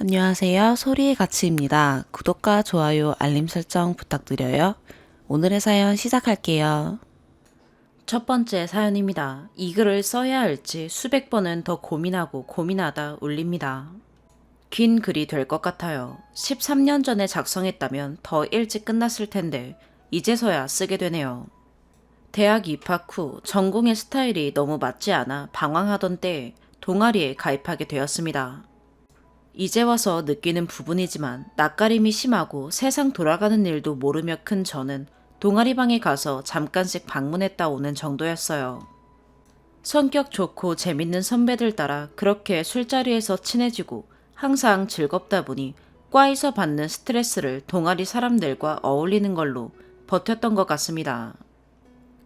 안녕하세요. 소리의 가치입니다. 구독과 좋아요, 알림 설정 부탁드려요. 오늘의 사연 시작할게요. 첫 번째 사연입니다. 이 글을 써야 할지 수백 번은 더 고민하고 고민하다 올립니다. 긴 글이 될 것 같아요. 13년 전에 작성했다면 더 일찍 끝났을 텐데 이제서야 쓰게 되네요. 대학 입학 후 전공의 스타일이 너무 맞지 않아 방황하던 때에 동아리에 가입하게 되었습니다. 이제 와서 느끼는 부분이지만 낯가림이 심하고 세상 돌아가는 일도 모르며 큰 저는 동아리방에 가서 잠깐씩 방문했다 오는 정도였어요. 성격 좋고 재밌는 선배들 따라 그렇게 술자리에서 친해지고 항상 즐겁다 보니 과에서 받는 스트레스를 동아리 사람들과 어울리는 걸로 버텼던 것 같습니다.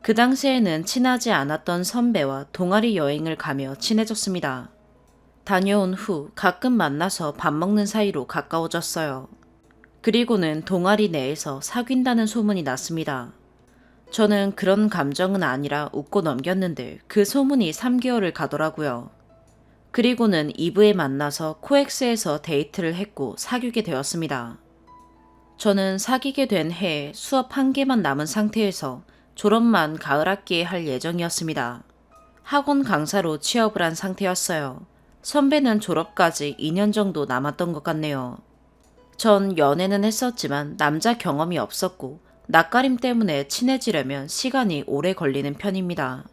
그 당시에는 친하지 않았던 선배와 동아리 여행을 가며 친해졌습니다. 다녀온 후 가끔 만나서 밥 먹는 사이로 가까워졌어요. 그리고는 동아리 내에서 사귄다는 소문이 났습니다. 저는 그런 감정은 아니라 웃고 넘겼는데 그 소문이 3개월을 가더라고요. 그리고는 2부에 만나서 코엑스에서 데이트를 했고 사귀게 되었습니다. 저는 사귀게 된 해에 수업 1개만 남은 상태에서 졸업만 가을 학기에 할 예정이었습니다. 학원 강사로 취업을 한 상태였어요. 선배는 졸업까지 2년 정도 남았던 것 같네요. 전 연애는 했었지만 남자 경험이 없었고 낯가림 때문에 친해지려면 시간이 오래 걸리는 편입니다.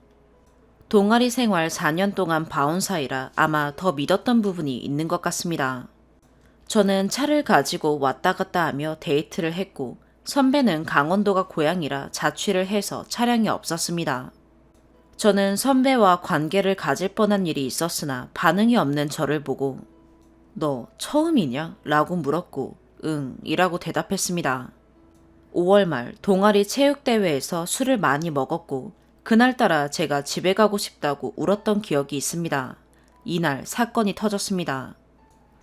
동아리 생활 4년 동안 봐온 사이라 아마 더 믿었던 부분이 있는 것 같습니다. 저는 차를 가지고 왔다 갔다 하며 데이트를 했고 선배는 강원도가 고향이라 자취를 해서 차량이 없었습니다. 저는 선배와 관계를 가질 뻔한 일이 있었으나 반응이 없는 저를 보고 너 처음이냐? 라고 물었고 응 이라고 대답했습니다. 5월 말 동아리 체육대회에서 술을 많이 먹었고 그날따라 제가 집에 가고 싶다고 울었던 기억이 있습니다. 이날 사건이 터졌습니다.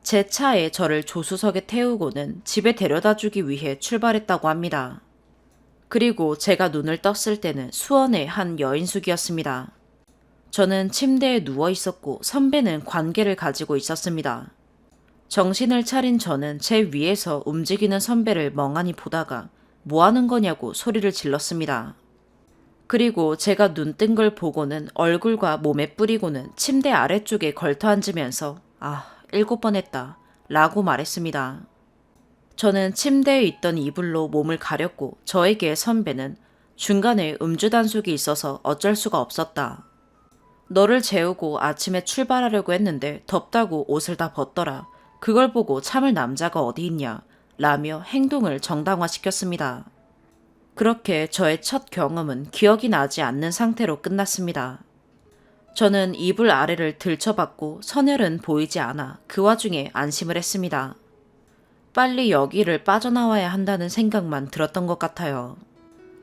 제 차에 저를 조수석에 태우고는 집에 데려다 주기 위해 출발했다고 합니다. 그리고 제가 눈을 떴을 때는 수원의 한 여인숙이었습니다. 저는 침대에 누워 있었고 선배는 관계를 가지고 있었습니다. 정신을 차린 저는 제 위에서 움직이는 선배를 멍하니 보다가 뭐 하는 거냐고 소리를 질렀습니다. 그리고 제가 눈 뜬 걸 보고는 얼굴과 몸에 뿌리고는 침대 아래쪽에 걸터 앉으면서 7번 했다 라고 말했습니다. 저는 침대에 있던 이불로 몸을 가렸고 저에게 선배는 중간에 음주 단속이 있어서 어쩔 수가 없었다. 너를 재우고 아침에 출발하려고 했는데 덥다고 옷을 다 벗더라. 그걸 보고 참을 남자가 어디 있냐 라며 행동을 정당화시켰습니다. 그렇게 저의 첫 경험은 기억이 나지 않는 상태로 끝났습니다. 저는 이불 아래를 들춰봤고 선혈은 보이지 않아 그 와중에 안심을 했습니다. 빨리 여기를 빠져나와야 한다는 생각만 들었던 것 같아요.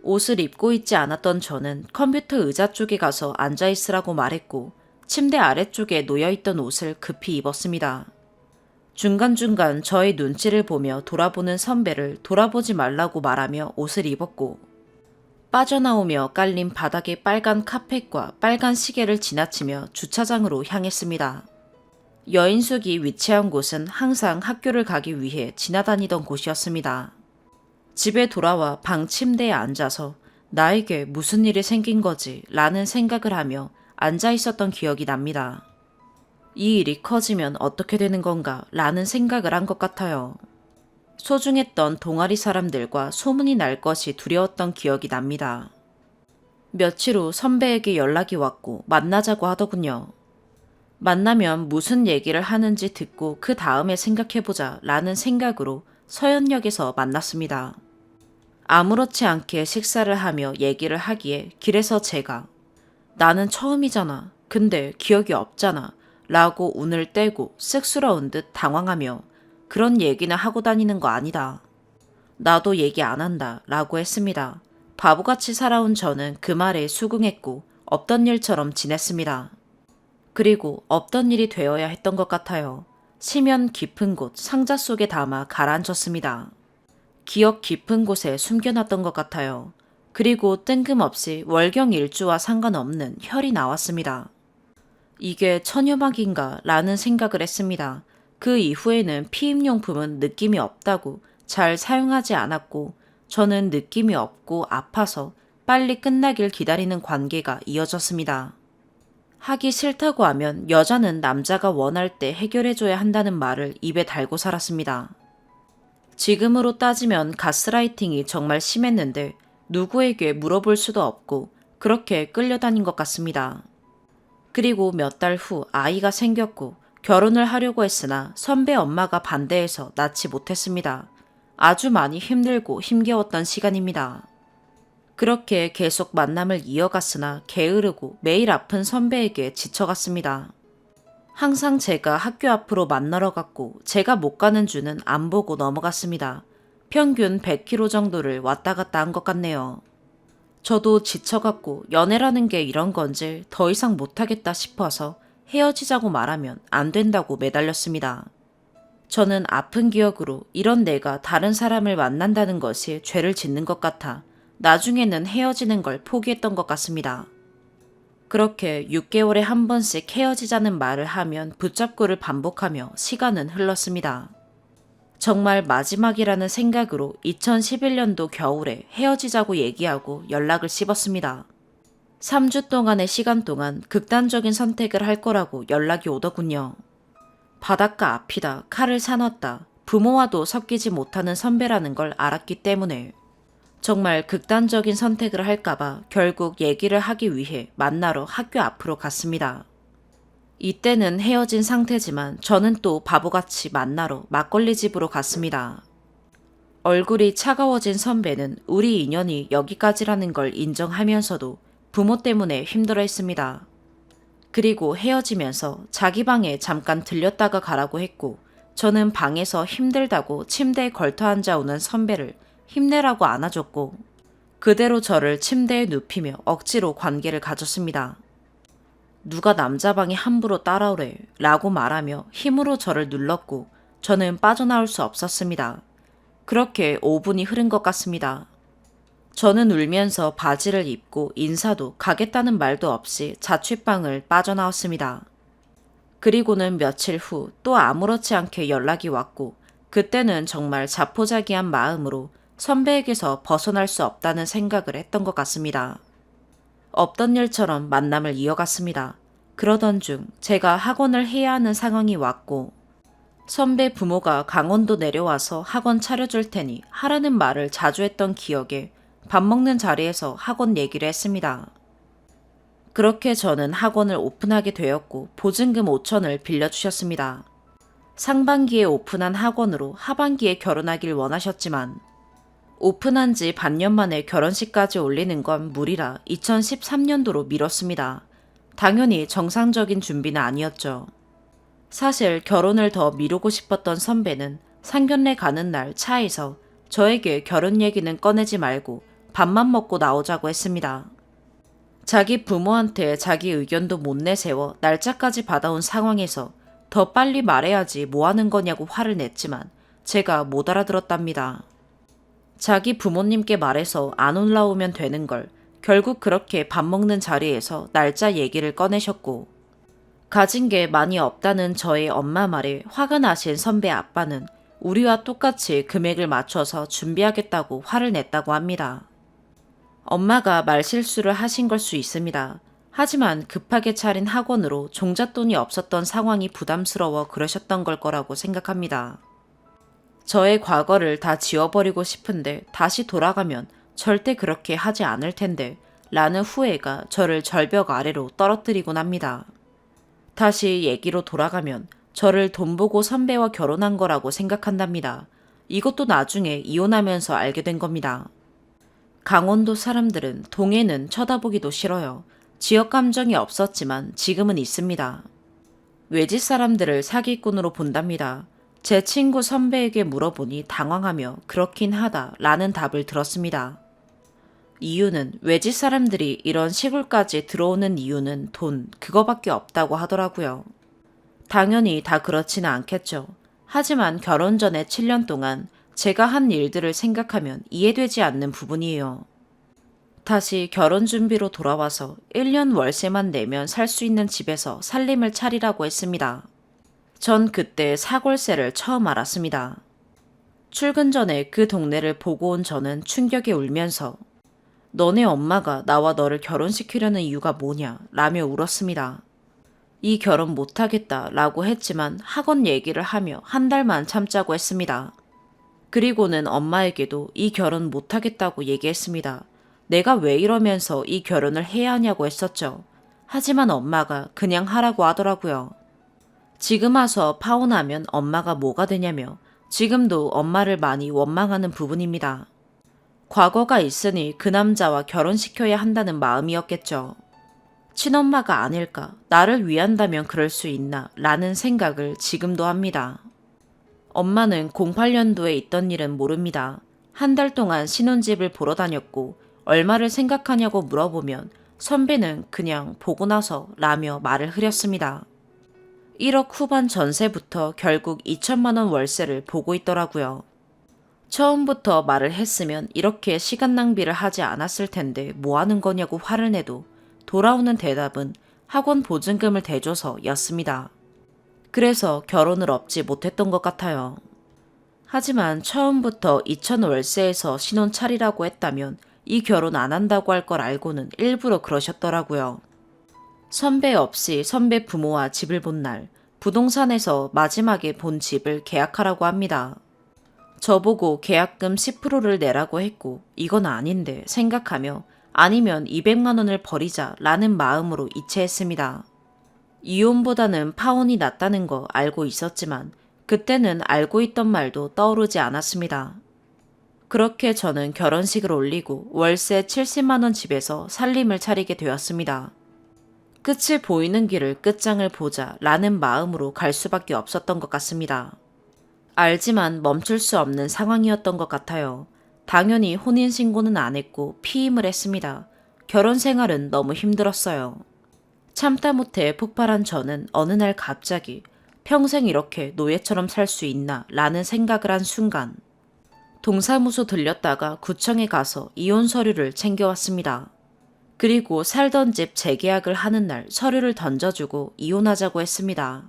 옷을 입고 있지 않았던 저는 컴퓨터 의자 쪽에 가서 앉아있으라고 말했고 침대 아래쪽에 놓여있던 옷을 급히 입었습니다. 중간중간 저의 눈치를 보며 돌아보는 선배를 돌아보지 말라고 말하며 옷을 입었고 빠져나오며 깔린 바닥에 빨간 카펫과 빨간 시계를 지나치며 주차장으로 향했습니다. 여인숙이 위치한 곳은 항상 학교를 가기 위해 지나다니던 곳이었습니다. 집에 돌아와 방 침대에 앉아서 나에게 무슨 일이 생긴 거지 라는 생각을 하며 앉아 있었던 기억이 납니다. 이 일이 커지면 어떻게 되는 건가 라는 생각을 한 것 같아요. 소중했던 동아리 사람들과 소문이 날 것이 두려웠던 기억이 납니다. 며칠 후 선배에게 연락이 왔고 만나자고 하더군요. 만나면 무슨 얘기를 하는지 듣고 그 다음에 생각해보자 라는 생각으로 서현역에서 만났습니다. 아무렇지 않게 식사를 하며 얘기를 하기에 길에서 제가 나는 처음이잖아. 근데 기억이 없잖아. 라고 운을 떼고 쑥스러운 듯 당황하며 그런 얘기는 하고 다니는 거 아니다. 나도 얘기 안 한다. 라고 했습니다. 바보같이 살아온 저는 그 말에 수긍했고 없던 일처럼 지냈습니다. 그리고 없던 일이 되어야 했던 것 같아요. 심연 깊은 곳 상자 속에 담아 가라앉혔습니다. 기억 깊은 곳에 숨겨놨던 것 같아요. 그리고 뜬금없이 월경일주와 상관없는 혈이 나왔습니다. 이게 천여막인가 라는 생각을 했습니다. 그 이후에는 피임용품은 느낌이 없다고 잘 사용하지 않았고 저는 느낌이 없고 아파서 빨리 끝나길 기다리는 관계가 이어졌습니다. 하기 싫다고 하면 여자는 남자가 원할 때 해결해줘야 한다는 말을 입에 달고 살았습니다. 지금으로 따지면 가스라이팅이 정말 심했는데 누구에게 물어볼 수도 없고 그렇게 끌려다닌 것 같습니다. 그리고 몇 달 후 아이가 생겼고 결혼을 하려고 했으나 선배 엄마가 반대해서 낳지 못했습니다. 아주 많이 힘들고 힘겨웠던 시간입니다. 그렇게 계속 만남을 이어갔으나 게으르고 매일 아픈 선배에게 지쳐갔습니다. 항상 제가 학교 앞으로 만나러 갔고 제가 못 가는 주는 안 보고 넘어갔습니다. 평균 100km 정도를 왔다 갔다 한 것 같네요. 저도 지쳐갔고 연애라는 게 이런 건지 더 이상 못하겠다 싶어서 헤어지자고 말하면 안 된다고 매달렸습니다. 저는 아픈 기억으로 이런 내가 다른 사람을 만난다는 것이 죄를 짓는 것 같아 나중에는 헤어지는 걸 포기했던 것 같습니다. 그렇게 6개월에 한 번씩 헤어지자는 말을 하면 붙잡고를 반복하며 시간은 흘렀습니다. 정말 마지막이라는 생각으로 2011년도 겨울에 헤어지자고 얘기하고 연락을 씹었습니다. 3주 동안의 시간 동안 극단적인 선택을 할 거라고 연락이 오더군요. 바닷가 앞이다, 칼을 사놨다, 부모와도 섞이지 못하는 선배라는 걸 알았기 때문에 정말 극단적인 선택을 할까봐 결국 얘기를 하기 위해 만나러 학교 앞으로 갔습니다. 이때는 헤어진 상태지만 저는 또 바보같이 만나러 막걸리 집으로 갔습니다. 얼굴이 차가워진 선배는 우리 인연이 여기까지라는 걸 인정하면서도 부모 때문에 힘들어 했습니다. 그리고 헤어지면서 자기 방에 잠깐 들렸다가 가라고 했고 저는 방에서 힘들다고 침대에 걸터앉아 오는 선배를 힘내라고 안아줬고 그대로 저를 침대에 눕히며 억지로 관계를 가졌습니다. 누가 남자 방에 함부로 따라오래 라고 말하며 힘으로 저를 눌렀고 저는 빠져나올 수 없었습니다. 그렇게 5분이 흐른 것 같습니다. 저는 울면서 바지를 입고 인사도 가겠다는 말도 없이 자취방을 빠져나왔습니다. 그리고는 며칠 후 또 아무렇지 않게 연락이 왔고 그때는 정말 자포자기한 마음으로 선배에게서 벗어날 수 없다는 생각을 했던 것 같습니다. 없던 일처럼 만남을 이어갔습니다. 그러던 중 제가 학원을 해야 하는 상황이 왔고 선배 부모가 강원도 내려와서 학원 차려줄 테니 하라는 말을 자주 했던 기억에 밥 먹는 자리에서 학원 얘기를 했습니다. 그렇게 저는 학원을 오픈하게 되었고 보증금 5천을 빌려주셨습니다. 상반기에 오픈한 학원으로 하반기에 결혼하길 원하셨지만 오픈한 지 반년 만에 결혼식까지 올리는 건 무리라 2013년도로 미뤘습니다. 당연히 정상적인 준비는 아니었죠. 사실 결혼을 더 미루고 싶었던 선배는 상견례 가는 날 차에서 저에게 결혼 얘기는 꺼내지 말고 밥만 먹고 나오자고 했습니다. 자기 부모한테 자기 의견도 못 내세워 날짜까지 받아온 상황에서 더 빨리 말해야지 뭐 하는 거냐고 화를 냈지만 제가 못 알아들었답니다. 자기 부모님께 말해서 안 올라오면 되는 걸 결국 그렇게 밥 먹는 자리에서 날짜 얘기를 꺼내셨고 가진 게 많이 없다는 저의 엄마 말에 화가 나신 선배 아빠는 우리와 똑같이 금액을 맞춰서 준비하겠다고 화를 냈다고 합니다. 엄마가 말실수를 하신 걸 수 있습니다. 하지만 급하게 차린 학원으로 종잣돈이 없었던 상황이 부담스러워 그러셨던 걸 거라고 생각합니다. 저의 과거를 다 지워버리고 싶은데 다시 돌아가면 절대 그렇게 하지 않을 텐데 라는 후회가 저를 절벽 아래로 떨어뜨리곤 합니다. 다시 얘기로 돌아가면 저를 돈 보고 선배와 결혼한 거라고 생각한답니다. 이것도 나중에 이혼하면서 알게 된 겁니다. 강원도 사람들은 동해는 쳐다보기도 싫어요. 지역 감정이 없었지만 지금은 있습니다. 외지 사람들을 사기꾼으로 본답니다. 제 친구 선배에게 물어보니 당황하며 그렇긴 하다 라는 답을 들었습니다. 이유는 외지 사람들이 이런 시골까지 들어오는 이유는 돈, 그거밖에 없다고 하더라고요. 당연히 다 그렇지는 않겠죠. 하지만 결혼 전에 7년 동안 제가 한 일들을 생각하면 이해되지 않는 부분이에요. 다시 결혼 준비로 돌아와서 1년 월세만 내면 살 수 있는 집에서 살림을 차리라고 했습니다. 전 그때 사골세를 처음 알았습니다. 출근 전에 그 동네를 보고 온 저는 충격에 울면서 너네 엄마가 나와 너를 결혼시키려는 이유가 뭐냐 라며 울었습니다. 이 결혼 못하겠다 라고 했지만 학원 얘기를 하며 한 달만 참자고 했습니다. 그리고는 엄마에게도 이 결혼 못하겠다고 얘기했습니다. 내가 왜 이러면서 이 결혼을 해야 하냐고 했었죠. 하지만 엄마가 그냥 하라고 하더라고요. 지금 와서 파혼하면 엄마가 뭐가 되냐며 지금도 엄마를 많이 원망하는 부분입니다. 과거가 있으니 그 남자와 결혼시켜야 한다는 마음이었겠죠. 친엄마가 아닐까, 나를 위한다면 그럴 수 있나 라는 생각을 지금도 합니다. 엄마는 08년도에 있던 일은 모릅니다. 한 달 동안 신혼집을 보러 다녔고 얼마를 생각하냐고 물어보면 선배는 그냥 보고 나서 라며 말을 흐렸습니다. 1억 후반 전세부터 결국 2천만 원 월세를 보고 있더라고요. 처음부터 말을 했으면 이렇게 시간 낭비를 하지 않았을 텐데 뭐 하는 거냐고 화를 내도 돌아오는 대답은 학원 보증금을 대줘서 였습니다. 그래서 결혼을 업지 못했던 것 같아요. 하지만 처음부터 2천 월세에서 신혼 차리라고 했다면 이 결혼 안 한다고 할 걸 알고는 일부러 그러셨더라고요. 선배 없이 선배 부모와 집을 본 날, 부동산에서 마지막에 본 집을 계약하라고 합니다. 저보고 계약금 10%를 내라고 했고 이건 아닌데 생각하며 아니면 200만 원을 버리자 라는 마음으로 이체했습니다. 이혼보다는 파혼이 낫다는 거 알고 있었지만 그때는 알고 있던 말도 떠오르지 않았습니다. 그렇게 저는 결혼식을 올리고 월세 70만 원 집에서 살림을 차리게 되었습니다. 끝이 보이는 길을 끝장을 보자 라는 마음으로 갈 수밖에 없었던 것 같습니다. 알지만 멈출 수 없는 상황이었던 것 같아요. 당연히 혼인신고는 안 했고 피임을 했습니다. 결혼 생활은 너무 힘들었어요. 참다 못해 폭발한 저는 어느 날 갑자기 평생 이렇게 노예처럼 살 수 있나 라는 생각을 한 순간 동사무소 들렸다가 구청에 가서 이혼 서류를 챙겨왔습니다. 그리고 살던 집 재계약을 하는 날 서류를 던져주고 이혼하자고 했습니다.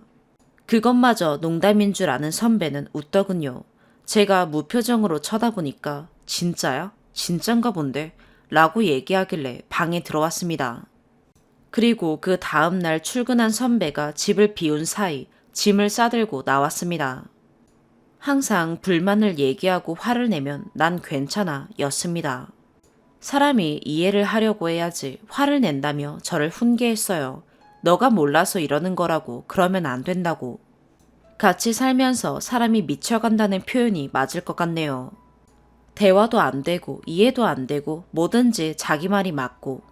그것마저 농담인 줄 아는 선배는 웃더군요. 제가 무표정으로 쳐다보니까 진짜야? 진짠가 본데? 라고 얘기하길래 방에 들어왔습니다. 그리고 그 다음날 출근한 선배가 집을 비운 사이 짐을 싸들고 나왔습니다. 항상 불만을 얘기하고 화를 내면 난 괜찮아 였습니다. 사람이 이해를 하려고 해야지 화를 낸다며 저를 훈계했어요. 너가 몰라서 이러는 거라고 그러면 안 된다고. 같이 살면서 사람이 미쳐간다는 표현이 맞을 것 같네요. 대화도 안 되고 이해도 안 되고 뭐든지 자기 말이 맞고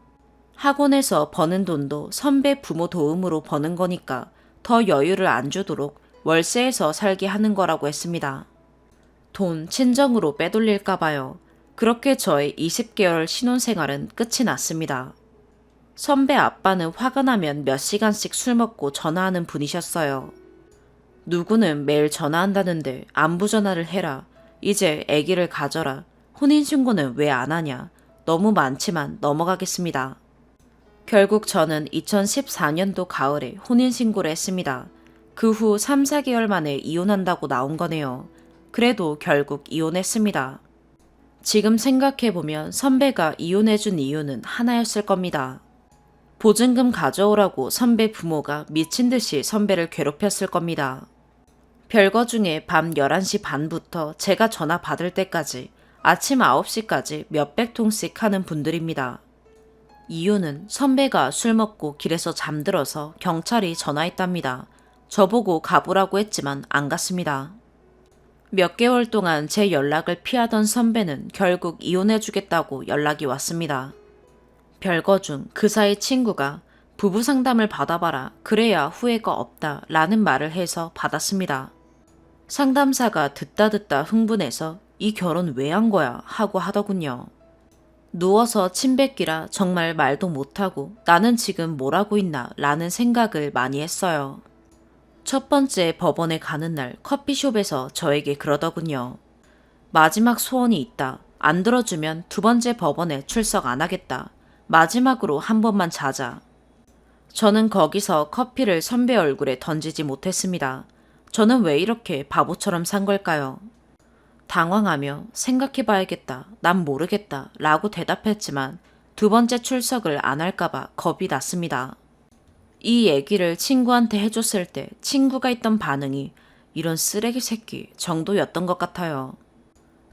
학원에서 버는 돈도 선배 부모 도움으로 버는 거니까 더 여유를 안 주도록 월세에서 살게 하는 거라고 했습니다. 돈 친정으로 빼돌릴까 봐요. 그렇게 저의 20개월 신혼생활은 끝이 났습니다. 선배 아빠는 화가 나면 몇 시간씩 술 먹고 전화하는 분이셨어요. 누구는 매일 전화한다는데 안부 전화를 해라. 이제 아기를 가져라. 혼인신고는 왜 안 하냐. 너무 많지만 넘어가겠습니다. 결국 저는 2014년도 가을에 혼인신고를 했습니다. 그 후 3, 4개월 만에 이혼한다고 나온 거네요. 그래도 결국 이혼했습니다. 지금 생각해보면 선배가 이혼해준 이유는 하나였을 겁니다. 보증금 가져오라고 선배 부모가 미친 듯이 선배를 괴롭혔을 겁니다. 별거 중에 밤 11시 반부터 제가 전화 받을 때까지 아침 9시까지 몇백 통씩 하는 분들입니다. 이유는 선배가 술 먹고 길에서 잠들어서 경찰이 전화했답니다. 저보고 가보라고 했지만 안 갔습니다. 몇 개월 동안 제 연락을 피하던 선배는 결국 이혼해주겠다고 연락이 왔습니다. 별거 중 그 사이 친구가 부부 상담을 받아봐라. 그래야 후회가 없다 라는 말을 해서 받았습니다. 상담사가 듣다 흥분해서 이 결혼 왜 한 거야 하고 하더군요. 누워서 침 뱉기라 정말 말도 못하고 나는 지금 뭘 하고 있나 라는 생각을 많이 했어요. 첫 번째 법원에 가는 날 커피숍에서 저에게 그러더군요. 마지막 소원이 있다. 안 들어주면 두 번째 법원에 출석 안 하겠다. 마지막으로 한 번만 자자. 저는 거기서 커피를 선배 얼굴에 던지지 못했습니다. 저는 왜 이렇게 바보처럼 산 걸까요? 당황하며 생각해봐야겠다, 난 모르겠다 라고 대답했지만 두 번째 출석을 안 할까봐 겁이 났습니다. 이 얘기를 친구한테 해줬을 때 친구가 있던 반응이 이런 쓰레기 새끼 정도였던 것 같아요.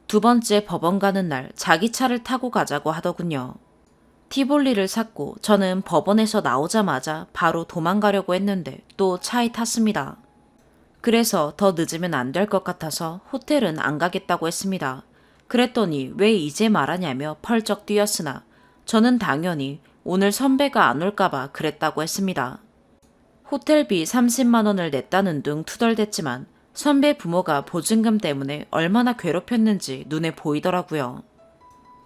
두 번째 법원 가는 날 자기 차를 타고 가자고 하더군요. 티볼리를 샀고 저는 법원에서 나오자마자 바로 도망가려고 했는데 또 차에 탔습니다. 그래서 더 늦으면 안 될 것 같아서 호텔은 안 가겠다고 했습니다. 그랬더니 왜 이제 말하냐며 펄쩍 뛰었으나 저는 당연히 오늘 선배가 안 올까봐 그랬다고 했습니다. 호텔비 30만 원을 냈다는 둥 투덜댔지만 선배 부모가 보증금 때문에 얼마나 괴롭혔는지 눈에 보이더라고요.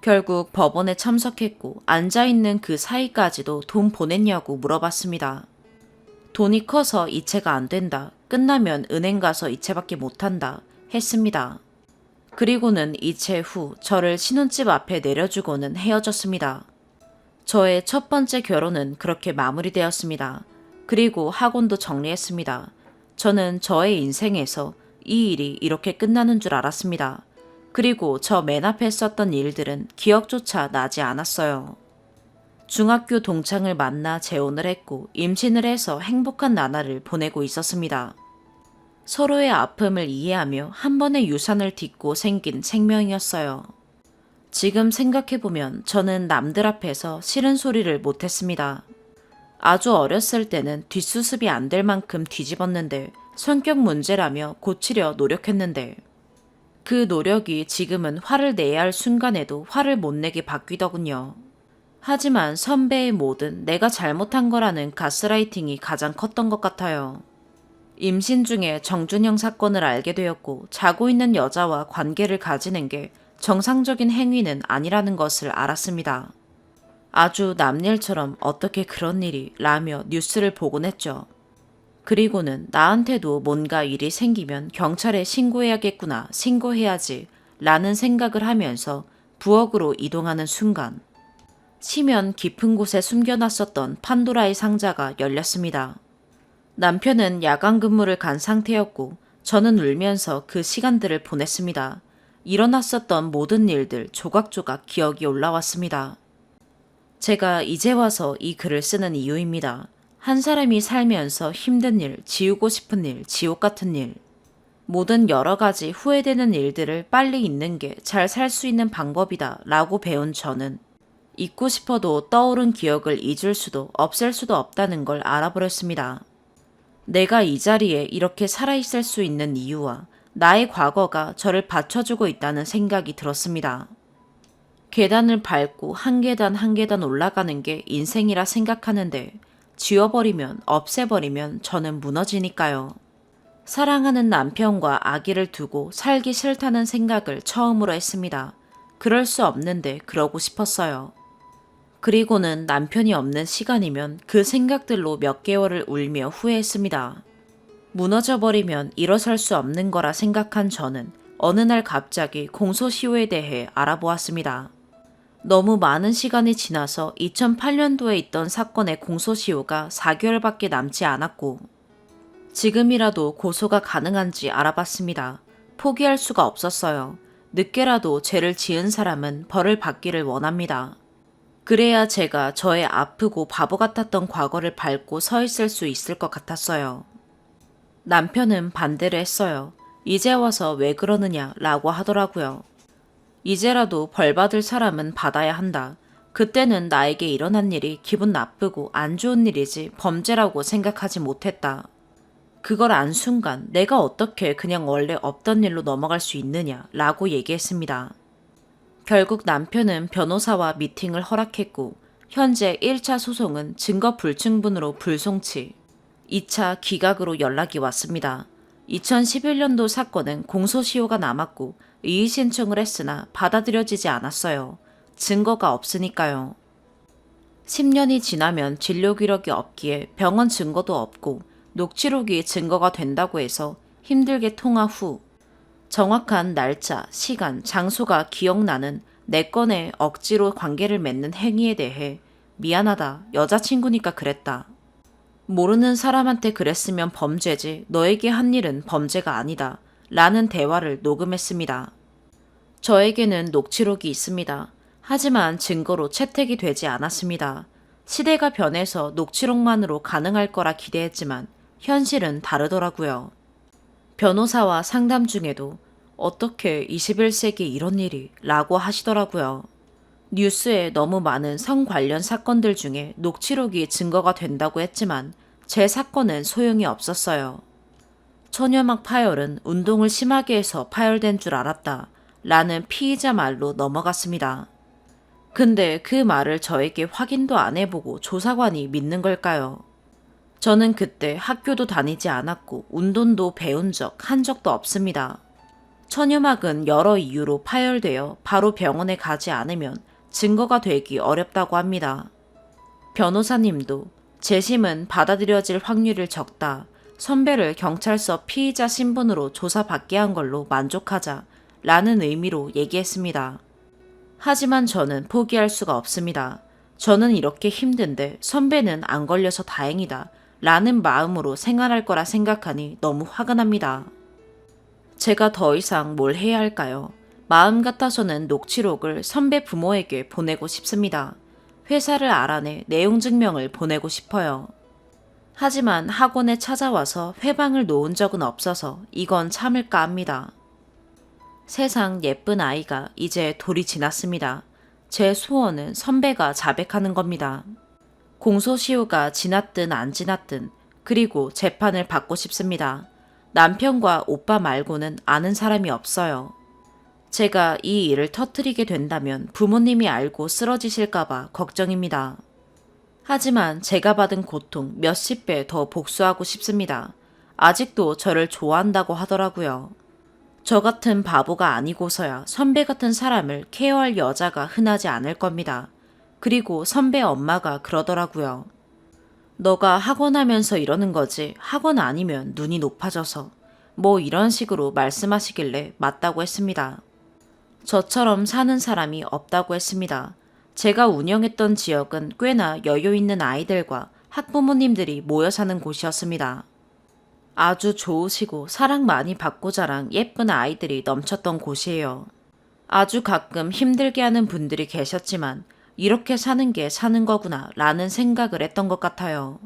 결국 법원에 참석했고 앉아있는 그 사이까지도 돈 보냈냐고 물어봤습니다. 돈이 커서 이체가 안 된다. 끝나면 은행 가서 이체밖에 못한다. 했습니다. 그리고는 이체 후 저를 신혼집 앞에 내려주고는 헤어졌습니다. 저의 첫 번째 결혼은 그렇게 마무리되었습니다. 그리고 학원도 정리했습니다. 저는 저의 인생에서 이 일이 이렇게 끝나는 줄 알았습니다. 그리고 저 맨 앞에 썼던 일들은 기억조차 나지 않았어요. 중학교 동창을 만나 재혼을 했고 임신을 해서 행복한 나날을 보내고 있었습니다. 서로의 아픔을 이해하며 한 번의 유산을 딛고 생긴 생명이었어요. 지금 생각해보면 저는 남들 앞에서 싫은 소리를 못했습니다. 아주 어렸을 때는 뒷수습이 안 될 만큼 뒤집었는데 성격 문제라며 고치려 노력했는데 그 노력이 지금은 화를 내야 할 순간에도 화를 못 내게 바뀌더군요. 하지만 선배의 뭐든 내가 잘못한 거라는 가스라이팅이 가장 컸던 것 같아요. 임신 중에 정준영 사건을 알게 되었고 자고 있는 여자와 관계를 가지는 게 정상적인 행위는 아니라는 것을 알았습니다. 아주 남일처럼 어떻게 그런 일이 라며 뉴스를 보곤 했죠. 그리고는 나한테도 뭔가 일이 생기면 경찰에 신고해야겠구나, 신고해야지 라는 생각을 하면서 부엌으로 이동하는 순간 시면 깊은 곳에 숨겨놨었던 판도라의 상자가 열렸습니다. 남편은 야간 근무를 간 상태였고 저는 울면서 그 시간들을 보냈습니다. 일어났었던 모든 일들 조각조각 기억이 올라왔습니다. 제가 이제 와서 이 글을 쓰는 이유입니다. 한 사람이 살면서 힘든 일, 지우고 싶은 일, 지옥 같은 일, 모든 여러 가지 후회되는 일들을 빨리 잊는 게 잘 살 수 있는 방법이다 라고 배운 저는 잊고 싶어도 떠오른 기억을 잊을 수도 없앨 수도 없다는 걸 알아버렸습니다. 내가 이 자리에 이렇게 살아있을 수 있는 이유와 나의 과거가 저를 받쳐주고 있다는 생각이 들었습니다. 계단을 밟고 한 계단 한 계단 올라가는 게 인생이라 생각하는데 지워버리면 없애버리면 저는 무너지니까요. 사랑하는 남편과 아기를 두고 살기 싫다는 생각을 처음으로 했습니다. 그럴 수 없는데 그러고 싶었어요. 그리고는 남편이 없는 시간이면 그 생각들로 몇 개월을 울며 후회했습니다. 무너져버리면 일어설 수 없는 거라 생각한 저는 어느 날 갑자기 공소시효에 대해 알아보았습니다. 너무 많은 시간이 지나서 2008년도에 있던 사건의 공소시효가 4개월밖에 남지 않았고 지금이라도 고소가 가능한지 알아봤습니다. 포기할 수가 없었어요. 늦게라도 죄를 지은 사람은 벌을 받기를 원합니다. 그래야 제가 저의 아프고 바보 같았던 과거를 밟고 서 있을 수 있을 것 같았어요. 남편은 반대를 했어요. 이제 와서 왜 그러느냐 라고 하더라고요. 이제라도 벌 받을 사람은 받아야 한다. 그때는 나에게 일어난 일이 기분 나쁘고 안 좋은 일이지 범죄라고 생각하지 못했다. 그걸 안 순간 내가 어떻게 그냥 원래 없던 일로 넘어갈 수 있느냐 라고 얘기했습니다. 결국 남편은 변호사와 미팅을 허락했고 현재 1차 소송은 증거 불충분으로 불송치, 2차 기각으로 연락이 왔습니다. 2011년도 사건은 공소시효가 남았고 이의 신청을 했으나 받아들여지지 않았어요. 증거가 없으니까요. 10년이 지나면 진료 기록이 없기에 병원 증거도 없고 녹취록이 증거가 된다고 해서 힘들게 통화 후 정확한 날짜, 시간, 장소가 기억나는 내 건에 억지로 관계를 맺는 행위에 대해 미안하다, 여자친구니까 그랬다. 모르는 사람한테 그랬으면 범죄지 너에게 한 일은 범죄가 아니다. 라는 대화를 녹음했습니다. 저에게는 녹취록이 있습니다. 하지만 증거로 채택이 되지 않았습니다. 시대가 변해서 녹취록만으로 가능할 거라 기대했지만 현실은 다르더라고요. 변호사와 상담 중에도 어떻게 21세기 이런 일이 라고 하시더라고요. 뉴스에 너무 많은 성 관련 사건들 중에 녹취록이 증거가 된다고 했지만 제 사건은 소용이 없었어요. 천연막 파열은 운동을 심하게 해서 파열된 줄 알았다 라는 피의자 말로 넘어갔습니다. 근데 그 말을 저에게 확인도 안 해보고 조사관이 믿는 걸까요? 저는 그때 학교도 다니지 않았고 운동도 배운 적 한 적도 없습니다. 천유막은 여러 이유로 파열되어 바로 병원에 가지 않으면 증거가 되기 어렵다고 합니다. 변호사님도 재심은 받아들여질 확률이 적다. 선배를 경찰서 피의자 신분으로 조사받게 한 걸로 만족하자 라는 의미로 얘기했습니다. 하지만 저는 포기할 수가 없습니다. 저는 이렇게 힘든데 선배는 안 걸려서 다행이다 라는 마음으로 생활할 거라 생각하니 너무 화가 납니다. 제가 더 이상 뭘 해야 할까요? 마음 같아서는 녹취록을 선배 부모에게 보내고 싶습니다. 회사를 알아내 내용 증명을 보내고 싶어요. 하지만 학원에 찾아와서 회방을 놓은 적은 없어서 이건 참을까 합니다. 세상 예쁜 아이가 이제 돌이 지났습니다. 제 소원은 선배가 자백하는 겁니다. 공소시효가 지났든 안 지났든 그리고 재판을 받고 싶습니다. 남편과 오빠 말고는 아는 사람이 없어요. 제가 이 일을 터뜨리게 된다면 부모님이 알고 쓰러지실까봐 걱정입니다. 하지만 제가 받은 고통 몇십 배 더 복수하고 싶습니다. 아직도 저를 좋아한다고 하더라고요. 저 같은 바보가 아니고서야 선배 같은 사람을 케어할 여자가 흔하지 않을 겁니다. 그리고 선배 엄마가 그러더라고요. 너가 학원 하면서 이러는 거지 학원 아니면 눈이 높아져서 뭐 이런 식으로 말씀하시길래 맞다고 했습니다. 저처럼 사는 사람이 없다고 했습니다. 제가 운영했던 지역은 꽤나 여유 있는 아이들과 학부모님들이 모여 사는 곳이었습니다. 아주 좋으시고 사랑 많이 받고 자란 예쁜 아이들이 넘쳤던 곳이에요. 아주 가끔 힘들게 하는 분들이 계셨지만 이렇게 사는 게 사는 거구나 라는 생각을 했던 것 같아요.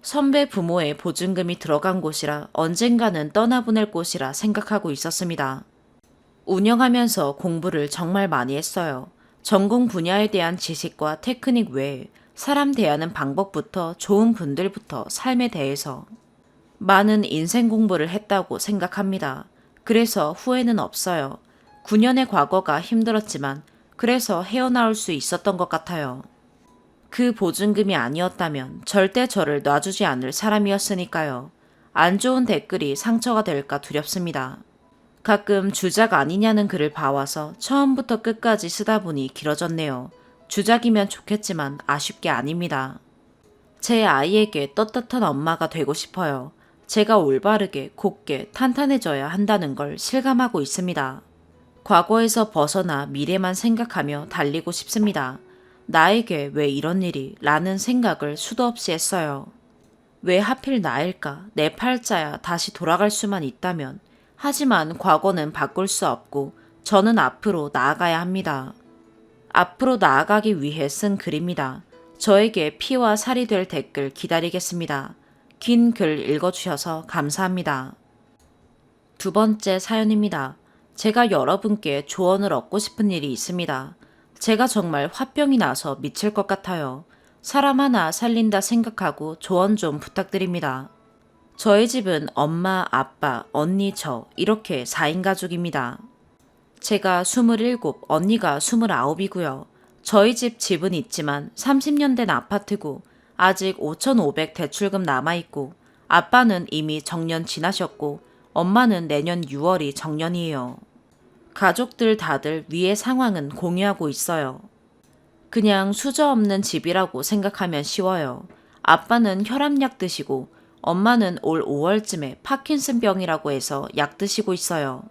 선배 부모의 보증금이 들어간 곳이라 언젠가는 떠나보낼 곳이라 생각하고 있었습니다. 운영하면서 공부를 정말 많이 했어요. 전공 분야에 대한 지식과 테크닉 외에 사람 대하는 방법부터 좋은 분들부터 삶에 대해서 많은 인생 공부를 했다고 생각합니다. 그래서 후회는 없어요. 9년의 과거가 힘들었지만 그래서 헤어나올 수 있었던 것 같아요. 그 보증금이 아니었다면 절대 저를 놔주지 않을 사람이었으니까요. 안 좋은 댓글이 상처가 될까 두렵습니다. 가끔 주작 아니냐는 글을 봐와서 처음부터 끝까지 쓰다 보니 길어졌네요. 주작이면 좋겠지만 아쉽게 아닙니다. 제 아이에게 떳떳한 엄마가 되고 싶어요. 제가 올바르게 곱게 탄탄해져야 한다는 걸 실감하고 있습니다. 과거에서 벗어나 미래만 생각하며 달리고 싶습니다. 나에게 왜 이런 일이 라는 생각을 수도 없이 했어요. 왜 하필 나일까? 내 팔자야 다시 돌아갈 수만 있다면. 하지만 과거는 바꿀 수 없고 저는 앞으로 나아가야 합니다. 앞으로 나아가기 위해 쓴 글입니다. 저에게 피와 살이 될 댓글 기다리겠습니다. 긴 글 읽어주셔서 감사합니다. 두 번째 사연입니다. 제가 여러분께 조언을 얻고 싶은 일이 있습니다. 제가 정말 화병이 나서 미칠 것 같아요. 사람 하나 살린다 생각하고 조언 좀 부탁드립니다. 저희 집은 엄마, 아빠, 언니, 저 이렇게 4인 가족입니다. 제가 27, 언니가 29이고요. 저희 집 집은 있지만 30년 된 아파트고 아직 5,500 대출금 남아있고 아빠는 이미 정년 지나셨고 엄마는 내년 6월이 정년이에요. 가족들 다들 위의 상황은 공유하고 있어요. 그냥 수저 없는 집이라고 생각하면 쉬워요. 아빠는 혈압약 드시고 엄마는 올 5월쯤에 파킨슨병이라고 해서 약 드시고 있어요.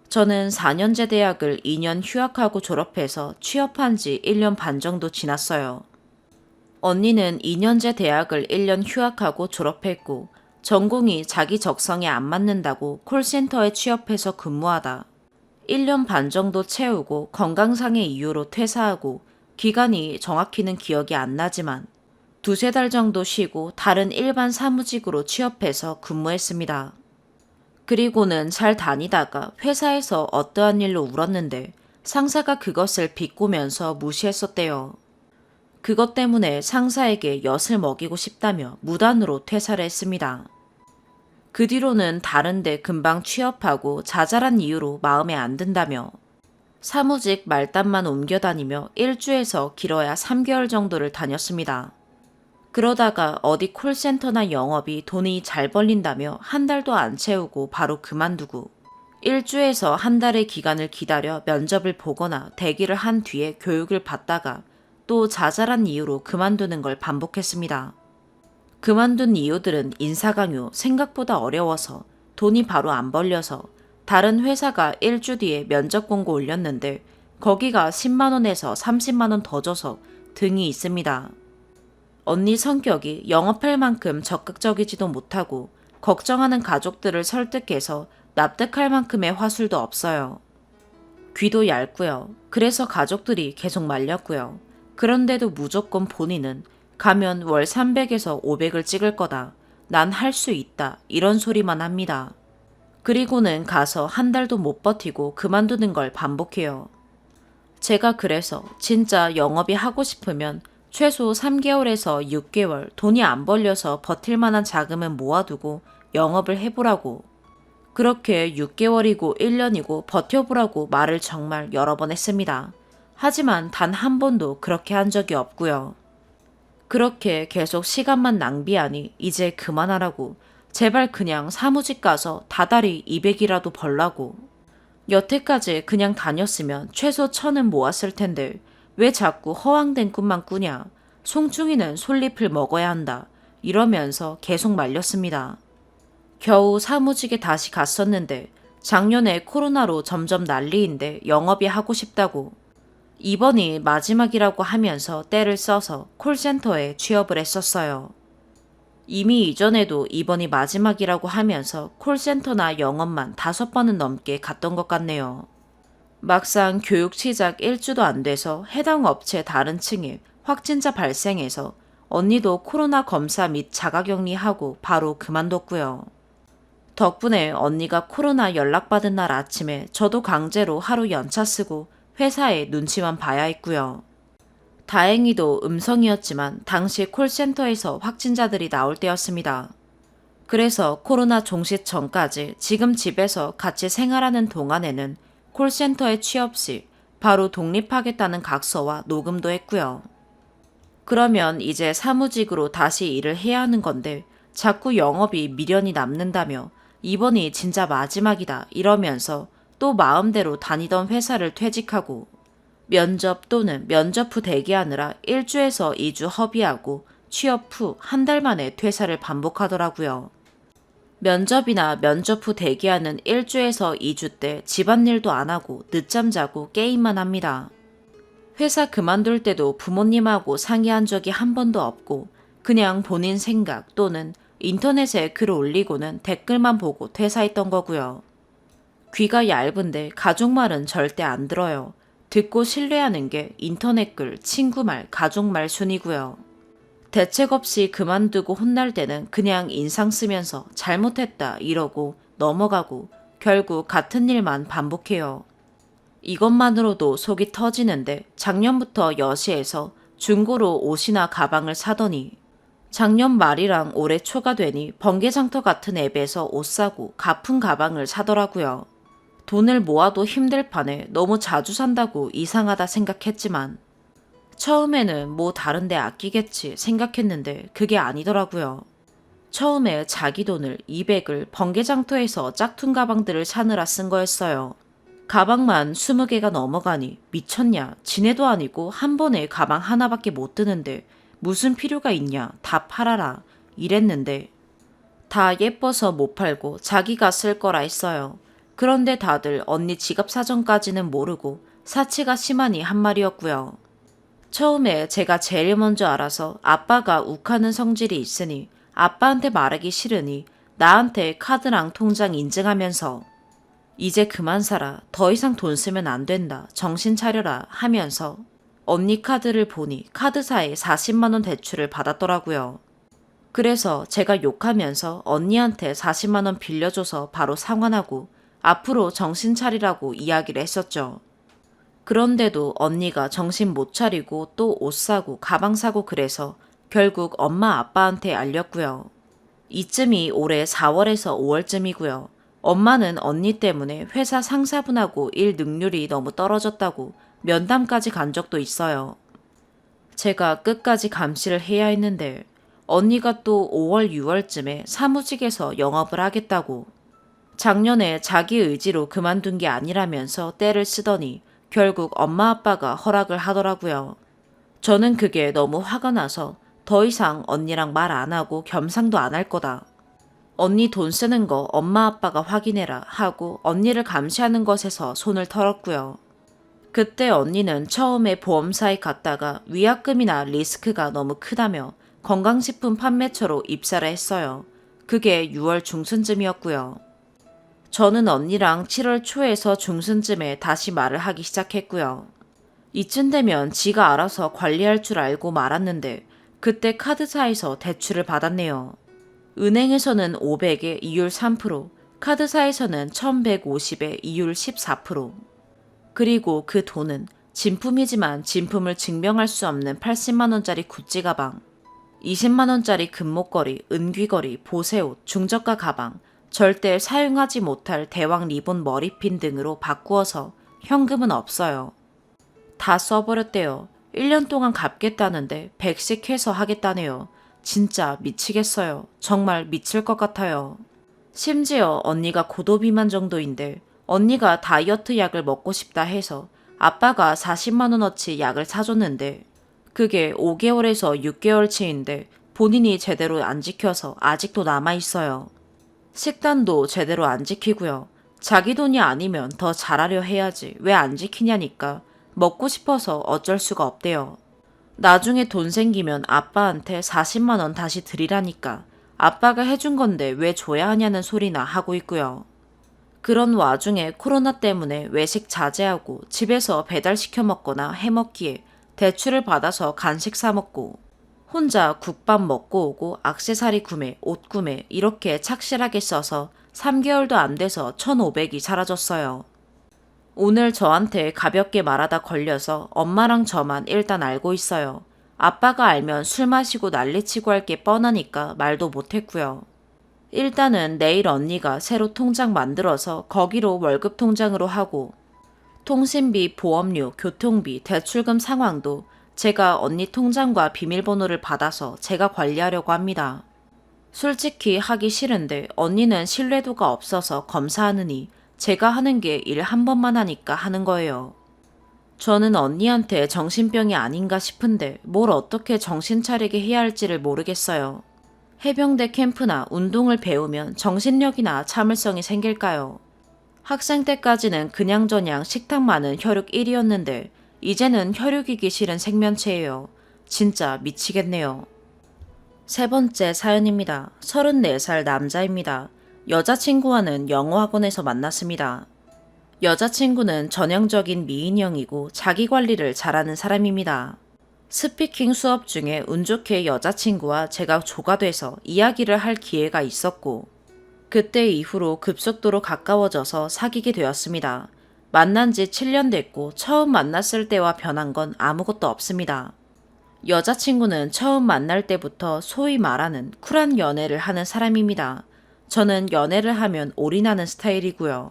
저는 4년제 대학을 2년 휴학하고 졸업해서 취업한 지 1년 반 정도 지났어요. 언니는 2년제 대학을 1년 휴학하고 졸업했고 전공이 자기 적성에 안 맞는다고 콜센터에 취업해서 근무하다 1년 반 정도 채우고 건강상의 이유로 퇴사하고 기간이 정확히는 기억이 안 나지만 두세 달 정도 쉬고 다른 일반 사무직으로 취업해서 근무했습니다. 그리고는 잘 다니다가 회사에서 어떠한 일로 울었는데 상사가 그것을 비꼬면서 무시했었대요. 그것 때문에 상사에게 엿을 먹이고 싶다며 무단으로 퇴사를 했습니다. 그 뒤로는 다른데 금방 취업하고 자잘한 이유로 마음에 안 든다며 사무직 말단만 옮겨다니며 1주에서 길어야 3개월 정도를 다녔습니다. 그러다가 어디 콜센터나 영업이 돈이 잘 벌린다며 한 달도 안 채우고 바로 그만두고 1주에서 한 달의 기간을 기다려 면접을 보거나 대기를 한 뒤에 교육을 받다가 또 자잘한 이유로 그만두는 걸 반복했습니다. 그만둔 이유들은 인사강요, 생각보다 어려워서 돈이 바로 안 벌려서 다른 회사가 1주 뒤에 면접 공고 올렸는데 거기가 10만원에서 30만원 더 줘서 등이 있습니다. 언니 성격이 영업할 만큼 적극적이지도 못하고 걱정하는 가족들을 설득해서 납득할 만큼의 화술도 없어요. 귀도 얇고요. 그래서 가족들이 계속 말렸고요. 그런데도 무조건 본인은 가면 월 300에서 500을 찍을 거다. 난 할 수 있다. 이런 소리만 합니다. 그리고는 가서 한 달도 못 버티고 그만두는 걸 반복해요. 제가 그래서 진짜 영업이 하고 싶으면 최소 3개월에서 6개월 돈이 안 벌려서 버틸 만한 자금은 모아두고 영업을 해보라고. 그렇게 6개월이고 1년이고 버텨보라고 말을 정말 여러 번 했습니다. 하지만 단 한 번도 그렇게 한 적이 없고요. 그렇게 계속 시간만 낭비하니 이제 그만하라고. 제발 그냥 사무직 가서 다달이 200이라도 벌라고. 여태까지 그냥 다녔으면 최소 1000은 모았을 텐데 왜 자꾸 허황된 꿈만 꾸냐. 송충이는 솔잎을 먹어야 한다. 이러면서 계속 말렸습니다. 겨우 사무직에 다시 갔었는데 작년에 코로나로 점점 난리인데 영업이 하고 싶다고. 이번이 마지막이라고 하면서 때를 써서 콜센터에 취업을 했었어요. 이미 이전에도 이번이 마지막이라고 하면서 콜센터나 영업만 5번은 넘게 갔던 것 같네요. 막상 교육 시작 1주도 안 돼서 해당 업체 다른 층에 확진자 발생해서 언니도 코로나 검사 및 자가격리하고 바로 그만뒀고요. 덕분에 언니가 코로나 연락받은 날 아침에 저도 강제로 하루 연차 쓰고 회사에 눈치만 봐야 했고요. 다행히도 음성이었지만 당시 콜센터에서 확진자들이 나올 때였습니다. 그래서 코로나 종식 전까지 지금 집에서 같이 생활하는 동안에는 콜센터에 취업 시 바로 독립하겠다는 각서와 녹음도 했고요. 그러면 이제 사무직으로 다시 일을 해야 하는 건데 자꾸 영업이 미련이 남는다며 이번이 진짜 마지막이다 이러면서 또 마음대로 다니던 회사를 퇴직하고 면접 또는 면접 후 대기하느라 1주에서 2주 허비하고 취업 후 한 달 만에 퇴사를 반복하더라고요. 면접이나 면접 후 대기하는 1주에서 2주 때 집안일도 안 하고 늦잠 자고 게임만 합니다. 회사 그만둘 때도 부모님하고 상의한 적이 한 번도 없고 그냥 본인 생각 또는 인터넷에 글을 올리고는 댓글만 보고 퇴사했던 거고요. 귀가 얇은데 가족 말은 절대 안 들어요. 듣고 신뢰하는 게 인터넷 글, 친구 말, 가족 말 순이고요. 대책 없이 그만두고 혼날 때는 그냥 인상 쓰면서 잘못했다 이러고 넘어가고 결국 같은 일만 반복해요. 이것만으로도 속이 터지는데 작년부터 여시에서 중고로 옷이나 가방을 사더니 작년 말이랑 올해 초가 되니 번개장터 같은 앱에서 옷 사고 가품 가방을 사더라고요. 돈을 모아도 힘들 판에 너무 자주 산다고 이상하다 생각했지만 처음에는 뭐 다른 데 아끼겠지 생각했는데 그게 아니더라고요. 처음에 자기 돈을 200을 번개장터에서 짝퉁 가방들을 사느라 쓴 거였어요. 가방만 20개가 넘어가니 미쳤냐. 지네도 아니고 한 번에 가방 하나밖에 못 드는데 무슨 필요가 있냐. 다 팔아라. 이랬는데 다 예뻐서 못 팔고 자기가 쓸 거라 했어요. 그런데 다들 언니 지갑 사정까지는 모르고 사치가 심하니 한 말이었고요. 처음에 제가 제일 먼저 알아서 아빠가 욱하는 성질이 있으니 아빠한테 말하기 싫으니 나한테 카드랑 통장 인증하면서 이제 그만 살아. 더 이상 돈 쓰면 안 된다. 정신 차려라 하면서 언니 카드를 보니 카드사에 40만 원 대출을 받았더라고요. 그래서 제가 욕하면서 언니한테 40만 원 빌려줘서 바로 상환하고 앞으로 정신 차리라고 이야기를 했었죠. 그런데도 언니가 정신 못 차리고 또 옷 사고 가방 사고 그래서 결국 엄마 아빠한테 알렸고요. 이쯤이 올해 4월에서 5월쯤이고요. 엄마는 언니 때문에 회사 상사분하고 일 능률이 너무 떨어졌다고 면담까지 간 적도 있어요. 제가 끝까지 감시를 해야 했는데 언니가 또 5월, 6월쯤에 사무직에서 영업을 하겠다고 작년에 자기 의지로 그만둔 게 아니라면서 떼를 쓰더니 결국 엄마 아빠가 허락을 하더라고요. 저는 그게 너무 화가 나서 더 이상 언니랑 말 안 하고 겸상도 안 할 거다. 언니 돈 쓰는 거 엄마 아빠가 확인해라 하고 언니를 감시하는 것에서 손을 털었고요. 그때 언니는 처음에 보험사에 갔다가 위약금이나 리스크가 너무 크다며 건강식품 판매처로 입사를 했어요. 그게 6월 중순쯤이었고요. 저는 언니랑 7월 초에서 중순쯤에 다시 말을 하기 시작했고요. 이쯤 되면 지가 알아서 관리할 줄 알고 말았는데 그때 카드사에서 대출을 받았네요. 은행에서는 500에 이율 3%, 카드사에서는 1150에 이율 14%. 그리고 그 돈은 진품이지만 진품을 증명할 수 없는 80만원짜리 구찌 가방, 20만원짜리 금목걸이, 은귀걸이, 보세옷, 중저가 가방, 절대 사용하지 못할 대왕 리본 머리핀 등으로 바꾸어서 현금은 없어요. 다 써버렸대요. 1년 동안 갚겠다는데 100씩 해서 하겠다네요. 진짜 미치겠어요. 정말 미칠 것 같아요. 심지어 언니가 고도비만 정도인데 언니가 다이어트 약을 먹고 싶다 해서 아빠가 40만원어치 약을 사줬는데 그게 5개월에서 6개월치인데 본인이 제대로 안 지켜서 아직도 남아있어요. 식단도 제대로 안 지키고요. 자기 돈이 아니면 더 잘하려 해야지 왜 안 지키냐니까 먹고 싶어서 어쩔 수가 없대요. 나중에 돈 생기면 아빠한테 40만원 다시 드리라니까 아빠가 해준 건데 왜 줘야 하냐는 소리나 하고 있고요. 그런 와중에 코로나 때문에 외식 자제하고 집에서 배달시켜 먹거나 해먹기에 대출을 받아서 간식 사 먹고 혼자 국밥 먹고 오고 액세서리 구매, 옷 구매 이렇게 착실하게 써서 3개월도 안 돼서 1,500이 사라졌어요. 오늘 저한테 가볍게 말하다 걸려서 엄마랑 저만 일단 알고 있어요. 아빠가 알면 술 마시고 난리치고 할 게 뻔하니까 말도 못했고요. 일단은 내일 언니가 새로 통장 만들어서 거기로 월급 통장으로 하고 통신비, 보험료, 교통비, 대출금 상황도 제가 언니 통장과 비밀번호를 받아서 제가 관리하려고 합니다. 솔직히 하기 싫은데 언니는 신뢰도가 없어서 검사하느니 제가 하는 게 일 한 번만 하니까 하는 거예요. 저는 언니한테 정신병이 아닌가 싶은데 뭘 어떻게 정신 차리게 해야 할지를 모르겠어요. 해병대 캠프나 운동을 배우면 정신력이나 참을성이 생길까요? 학생 때까지는 그냥저냥 식탐 많은 혈육 1위였는데 이제는 혈육이기 싫은 생면체예요. 진짜 미치겠네요. 세 번째 사연입니다. 34살 남자입니다. 여자친구와는 영어학원에서 만났습니다. 여자친구는 전형적인 미인형이고 자기 관리를 잘하는 사람입니다. 스피킹 수업 중에 운 좋게 여자친구와 제가 조가 돼서 이야기를 할 기회가 있었고 그때 이후로 급속도로 가까워져서 사귀게 되었습니다. 만난 지 7년 됐고 처음 만났을 때와 변한 건 아무것도 없습니다. 여자친구는 처음 만날 때부터 소위 말하는 쿨한 연애를 하는 사람입니다. 저는 연애를 하면 올인하는 스타일이고요.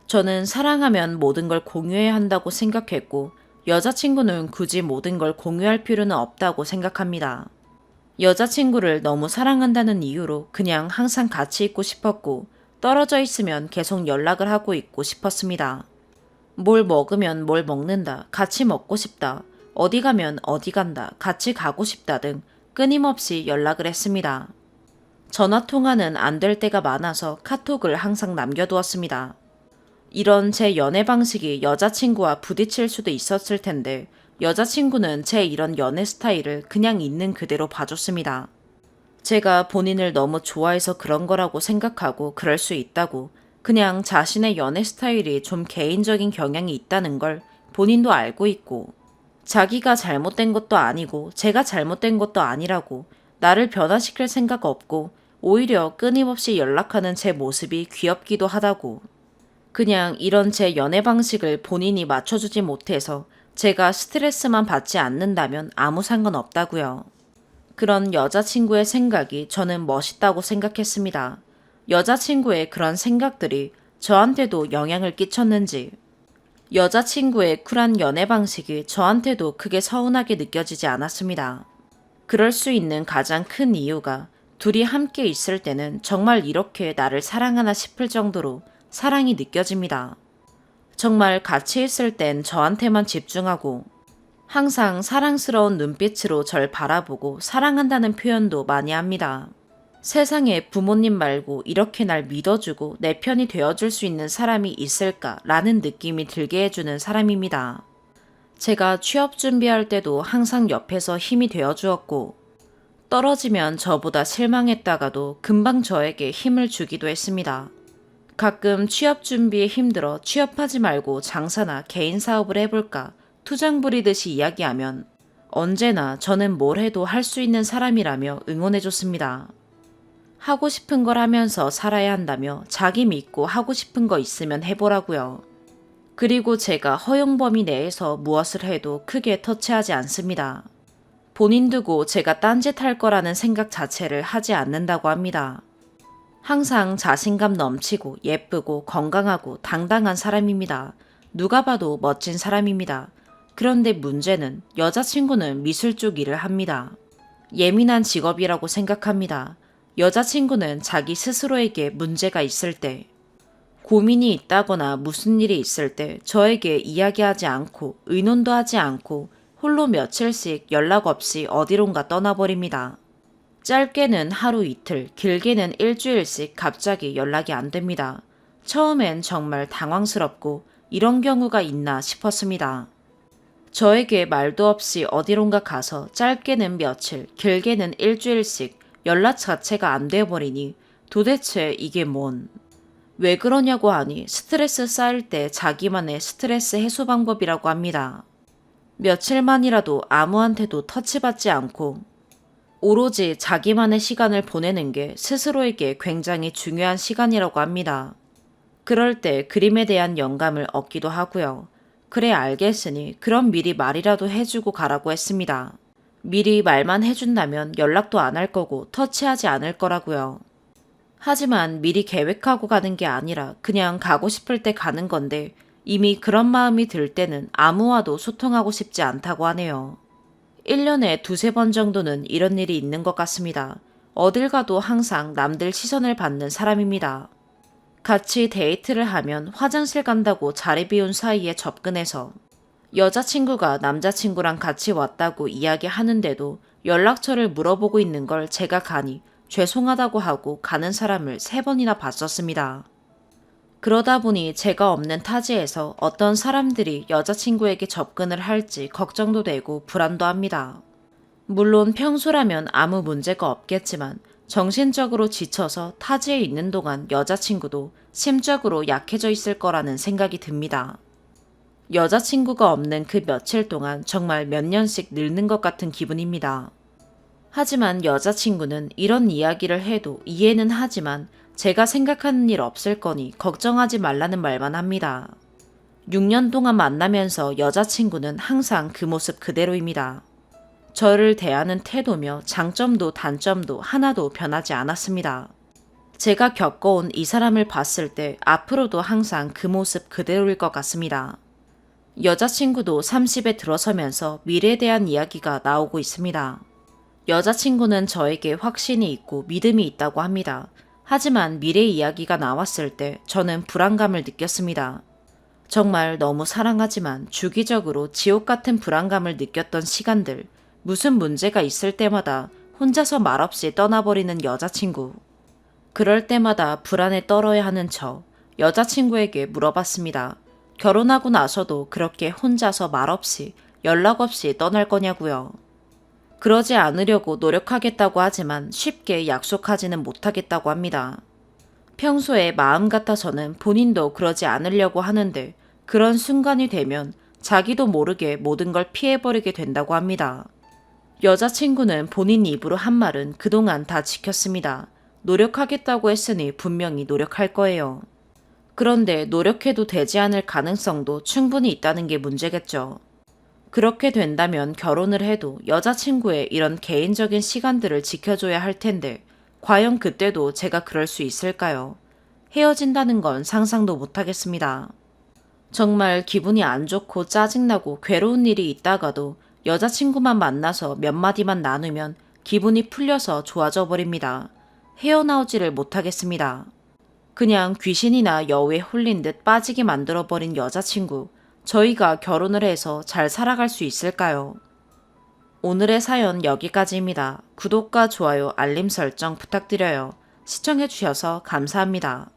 저는 사랑하면 모든 걸 공유해야 한다고 생각했고 여자친구는 굳이 모든 걸 공유할 필요는 없다고 생각합니다. 여자친구를 너무 사랑한다는 이유로 그냥 항상 같이 있고 싶었고 떨어져 있으면 계속 연락을 하고 있고 싶었습니다. 뭘 먹으면 뭘 먹는다, 같이 먹고 싶다, 어디 가면 어디 간다, 같이 가고 싶다 등 끊임없이 연락을 했습니다. 전화통화는 안 될 때가 많아서 카톡을 항상 남겨두었습니다. 이런 제 연애 방식이 여자친구와 부딪힐 수도 있었을 텐데 여자친구는 제 이런 연애 스타일을 그냥 있는 그대로 봐줬습니다. 제가 본인을 너무 좋아해서 그런 거라고 생각하고 그럴 수 있다고, 그냥 자신의 연애 스타일이 좀 개인적인 경향이 있다는 걸 본인도 알고 있고, 자기가 잘못된 것도 아니고 제가 잘못된 것도 아니라고, 나를 변화시킬 생각 없고 오히려 끊임없이 연락하는 제 모습이 귀엽기도 하다고, 그냥 이런 제 연애 방식을 본인이 맞춰주지 못해서 제가 스트레스만 받지 않는다면 아무 상관없다고요. 그런 여자친구의 생각이 저는 멋있다고 생각했습니다. 여자친구의 그런 생각들이 저한테도 영향을 끼쳤는지, 여자친구의 쿨한 연애 방식이 저한테도 크게 서운하게 느껴지지 않았습니다. 그럴 수 있는 가장 큰 이유가 둘이 함께 있을 때는 정말 이렇게 나를 사랑하나 싶을 정도로 사랑이 느껴집니다. 정말 같이 있을 땐 저한테만 집중하고 항상 사랑스러운 눈빛으로 절 바라보고 사랑한다는 표현도 많이 합니다. 세상에 부모님 말고 이렇게 날 믿어주고 내 편이 되어줄 수 있는 사람이 있을까라는 느낌이 들게 해주는 사람입니다. 제가 취업 준비할 때도 항상 옆에서 힘이 되어주었고, 떨어지면 저보다 실망했다가도 금방 저에게 힘을 주기도 했습니다. 가끔 취업 준비에 힘들어 취업하지 말고 장사나 개인 사업을 해볼까 투정 부리듯이 이야기하면 언제나 저는 뭘 해도 할 수 있는 사람이라며 응원해줬습니다. 하고 싶은 걸 하면서 살아야 한다며 자기 믿고 하고 싶은 거 있으면 해보라고요. 그리고 제가 허용 범위 내에서 무엇을 해도 크게 터치하지 않습니다. 본인 두고 제가 딴짓할 거라는 생각 자체를 하지 않는다고 합니다. 항상 자신감 넘치고 예쁘고 건강하고 당당한 사람입니다. 누가 봐도 멋진 사람입니다. 그런데 문제는 여자친구는 미술 쪽 일을 합니다. 예민한 직업이라고 생각합니다. 여자친구는 자기 스스로에게 문제가 있을 때, 고민이 있다거나 무슨 일이 있을 때 저에게 이야기하지 않고 의논도 하지 않고 홀로 며칠씩 연락 없이 어디론가 떠나버립니다. 짧게는 하루 이틀, 길게는 일주일씩 갑자기 연락이 안 됩니다. 처음엔 정말 당황스럽고 이런 경우가 있나 싶었습니다. 저에게 말도 없이 어디론가 가서 짧게는 며칠, 길게는 일주일씩 연락 자체가 안 돼버리니 도대체 이게 뭔? 왜 그러냐고 하니 스트레스 쌓일 때 자기만의 스트레스 해소 방법이라고 합니다. 며칠만이라도 아무한테도 터치받지 않고 오로지 자기만의 시간을 보내는 게 스스로에게 굉장히 중요한 시간이라고 합니다. 그럴 때 그림에 대한 영감을 얻기도 하고요. 그래 알겠으니 그럼 미리 말이라도 해주고 가라고 했습니다. 미리 말만 해준다면 연락도 안 할 거고 터치하지 않을 거라고요. 하지만 미리 계획하고 가는 게 아니라 그냥 가고 싶을 때 가는 건데 이미 그런 마음이 들 때는 아무와도 소통하고 싶지 않다고 하네요. 1년에 두세 번 정도는 이런 일이 있는 것 같습니다. 어딜 가도 항상 남들 시선을 받는 사람입니다. 같이 데이트를 하면 화장실 간다고 자리 비운 사이에 접근해서 여자친구가 남자친구랑 같이 왔다고 이야기하는데도 연락처를 물어보고 있는 걸 제가 가니 죄송하다고 하고 가는 사람을 3번이나 봤었습니다. 그러다 보니 제가 없는 타지에서 어떤 사람들이 여자친구에게 접근을 할지 걱정도 되고 불안도 합니다. 물론 평소라면 아무 문제가 없겠지만 정신적으로 지쳐서 타지에 있는 동안 여자친구도 심적으로 약해져 있을 거라는 생각이 듭니다. 여자친구가 없는 그 며칠 동안 정말 몇 년씩 늙는 것 같은 기분입니다. 하지만 여자친구는 이런 이야기를 해도 이해는 하지만 제가 생각하는 일 없을 거니 걱정하지 말라는 말만 합니다. 6년 동안 만나면서 여자친구는 항상 그 모습 그대로입니다. 저를 대하는 태도며 장점도 단점도 하나도 변하지 않았습니다. 제가 겪어온 이 사람을 봤을 때 앞으로도 항상 그 모습 그대로일 것 같습니다. 여자친구도 30에 들어서면서 미래에 대한 이야기가 나오고 있습니다. 여자친구는 저에게 확신이 있고 믿음이 있다고 합니다. 하지만 미래 이야기가 나왔을 때 저는 불안감을 느꼈습니다. 정말 너무 사랑하지만 주기적으로 지옥 같은 불안감을 느꼈던 시간들, 무슨 문제가 있을 때마다 혼자서 말없이 떠나버리는 여자친구. 그럴 때마다 불안에 떨어야 하는 저, 여자친구에게 물어봤습니다. 결혼하고 나서도 그렇게 혼자서 말없이 연락 없이 떠날 거냐고요. 그러지 않으려고 노력하겠다고 하지만 쉽게 약속하지는 못하겠다고 합니다. 평소에 마음 같아서는 본인도 그러지 않으려고 하는데 그런 순간이 되면 자기도 모르게 모든 걸 피해버리게 된다고 합니다. 여자친구는 본인 입으로 한 말은 그동안 다 지켰습니다. 노력하겠다고 했으니 분명히 노력할 거예요. 그런데 노력해도 되지 않을 가능성도 충분히 있다는 게 문제겠죠. 그렇게 된다면 결혼을 해도 여자친구의 이런 개인적인 시간들을 지켜줘야 할 텐데, 과연 그때도 제가 그럴 수 있을까요? 헤어진다는 건 상상도 못하겠습니다. 정말 기분이 안 좋고 짜증나고 괴로운 일이 있다가도 여자친구만 만나서 몇 마디만 나누면 기분이 풀려서 좋아져 버립니다. 헤어나오지를 못하겠습니다. 그냥 귀신이나 여우에 홀린 듯 빠지게 만들어버린 여자친구, 저희가 결혼을 해서 잘 살아갈 수 있을까요? 오늘의 사연 여기까지입니다. 구독과 좋아요, 알림 설정 부탁드려요. 시청해주셔서 감사합니다.